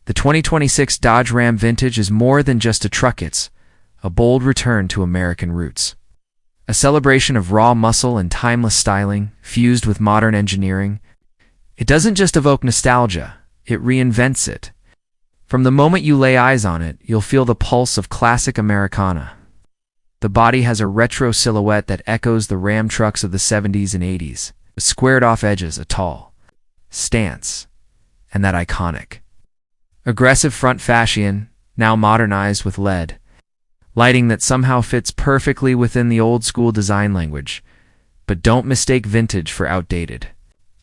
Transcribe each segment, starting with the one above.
The 2026 Dodge Ram Vintage is more than just a truck, it's a bold return to American roots. A celebration of raw muscle and timeless styling, fused with modern engineering. It doesn't just evoke nostalgia, it reinvents it. From the moment you lay eyes on it, you'll feel the pulse of classic Americana. The body has a retro silhouette that echoes the Ram trucks of the 70s and 80s, with squared-off edges, a tall stance, and that iconic aggressive front fascion, now modernized with LED lighting that somehow fits perfectly within the old-school design language. But don't mistake vintage for outdated.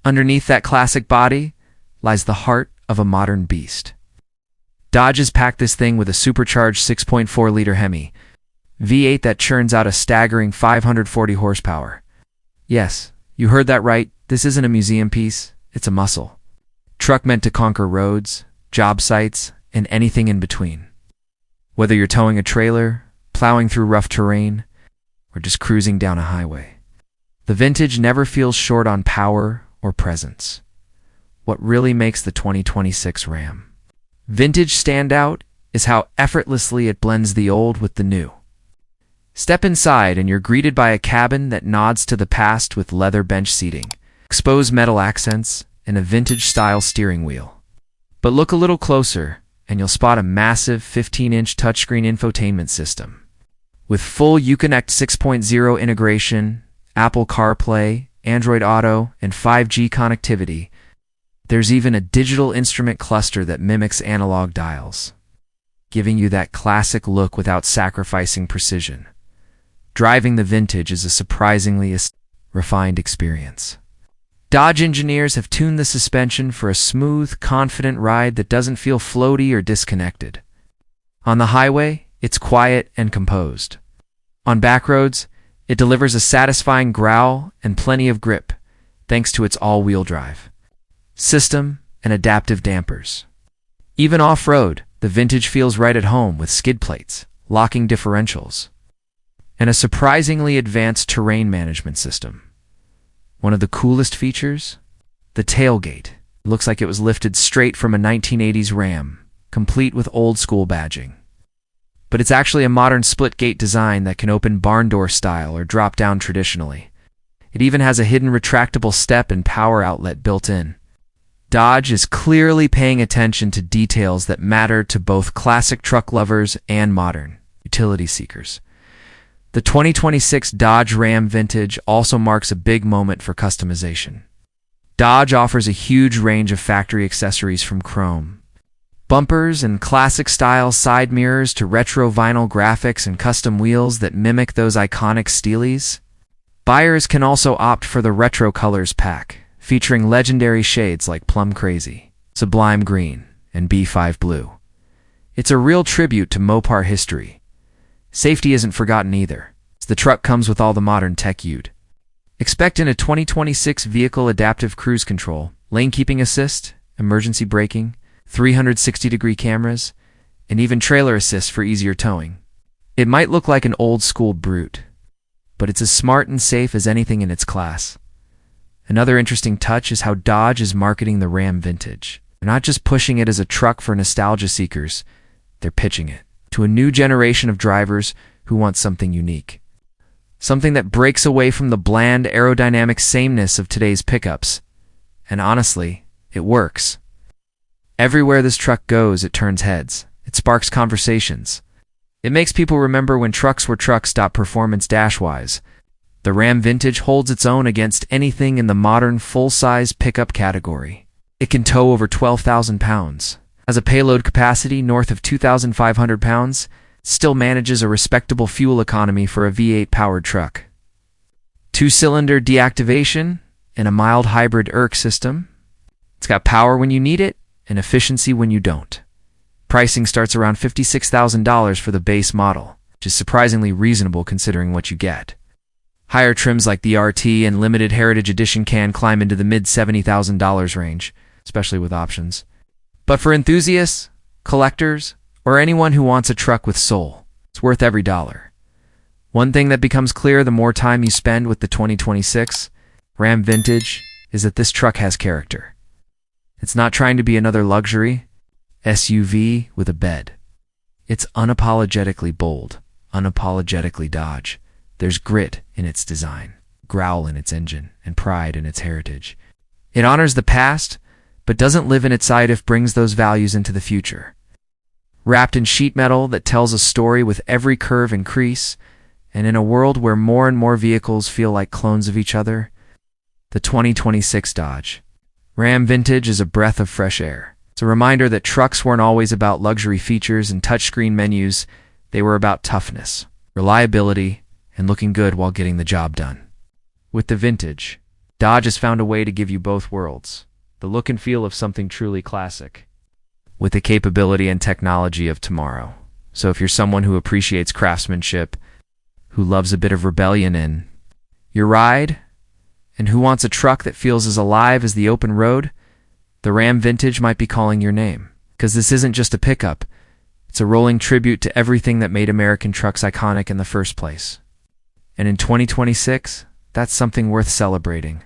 Underneath that classic body lies the heart of a modern beast. Dodge has packed this thing with a supercharged 6.4-liter Hemi V8 that churns out a staggering 540 horsepower. Yes, you heard that right. This isn't a museum piece, it's a muscle truck meant to conquer roads, job sites, and anything in between. Whether you're towing a trailer, plowing through rough terrain, or just cruising down a highway, the Vintage never feels short on power or presence. What really makes the 2026 Ram Vintage stand out is how effortlessly it blends the old with the new. Step inside and you're greeted by a cabin that nods to the past with leather bench seating, exposed metal accents, and a vintage-style steering wheel. But look a little closer, and you'll spot a massive 15-inch touchscreen infotainment system. With full Uconnect 6.0 integration, Apple CarPlay, Android Auto, and 5G connectivity, there's even a digital instrument cluster that mimics analog dials, giving you that classic look without sacrificing precision. Driving the Vintage is a surprisingly refined experience. Dodge engineers have tuned the suspension for a smooth, confident ride that doesn't feel floaty or disconnected. On the highway, it's quiet and composed. On back roads, it delivers a satisfying growl and plenty of grip, thanks to its all-wheel drive system and adaptive dampers. Even off-road, the Vintage feels right at home with skid plates, locking differentials, and a surprisingly advanced terrain management system. One of the coolest features? The tailgate. It looks like it was lifted straight from a 1980s Ram, complete with old-school badging. But it's actually a modern split-gate design that can open barn door style or drop down traditionally. It even has a hidden retractable step and power outlet built in. Dodge is clearly paying attention to details that matter to both classic truck lovers and modern utility seekers. The 2026 Dodge Ram Vintage also marks a big moment for customization. Dodge offers a huge range of factory accessories from chrome bumpers and classic-style side mirrors to retro vinyl graphics and custom wheels that mimic those iconic steelies. Buyers can also opt for the Retro Colors pack, featuring legendary shades like Plum Crazy, Sublime Green, and B5 Blue. It's a real tribute to Mopar history. Safety isn't forgotten either. The truck comes with all the modern tech you'd expect in a 2026 vehicle: adaptive cruise control, lane keeping assist, emergency braking, 360-degree cameras, and even trailer assist for easier towing. It might look like an old-school brute, but it's as smart and safe as anything in its class. Another interesting touch is how Dodge is marketing the Ram Vintage. They're not just pushing it as a truck for nostalgia seekers, they're pitching it to a new generation of drivers who want something unique. Something that breaks away from the bland aerodynamic sameness of today's pickups. And honestly, it works. Everywhere this truck goes, it turns heads. It sparks conversations. It makes people remember when trucks were trucks. Performance dash-wise. The Ram Vintage holds its own against anything in the modern full-size pickup category. It can tow over 12,000 pounds. Has a payload capacity north of 2,500 pounds. Still manages a respectable fuel economy for a V8-powered truck. 2-cylinder deactivation and a mild hybrid ERC system. It's got power when you need it and efficiency when you don't. Pricing starts around $56,000 for the base model, which is surprisingly reasonable considering what you get. Higher trims like the RT and Limited Heritage Edition can climb into the mid-$70,000 range, especially with options. But for enthusiasts, collectors, or anyone who wants a truck with soul, it's worth every dollar. One thing that becomes clear the more time you spend with the 2026 Ram Vintage is that this truck has character. It's not trying to be another luxury. SUV with a bed. It's unapologetically bold, unapologetically Dodge. There's grit in its design, growl in its engine, and pride in its heritage. It honors the past, but doesn't live in its if brings those values into the future. Wrapped in sheet metal that tells a story with every curve and crease, and in a world where more and more vehicles feel like clones of each other, the 2026 Dodge Ram Vintage is a breath of fresh air. It's a reminder that trucks weren't always about luxury features and touchscreen menus. They were about toughness, reliability, and looking good while getting the job done. With the Vintage, Dodge has found a way to give you both worlds, the look and feel of something truly classic, with the capability and technology of tomorrow. So if you're someone who appreciates craftsmanship, who loves a bit of rebellion in your ride, and who wants a truck that feels as alive as the open road, the Ram Vintage might be calling your name. Because this isn't just a pickup, it's a rolling tribute to everything that made American trucks iconic in the first place. And in 2026, that's something worth celebrating.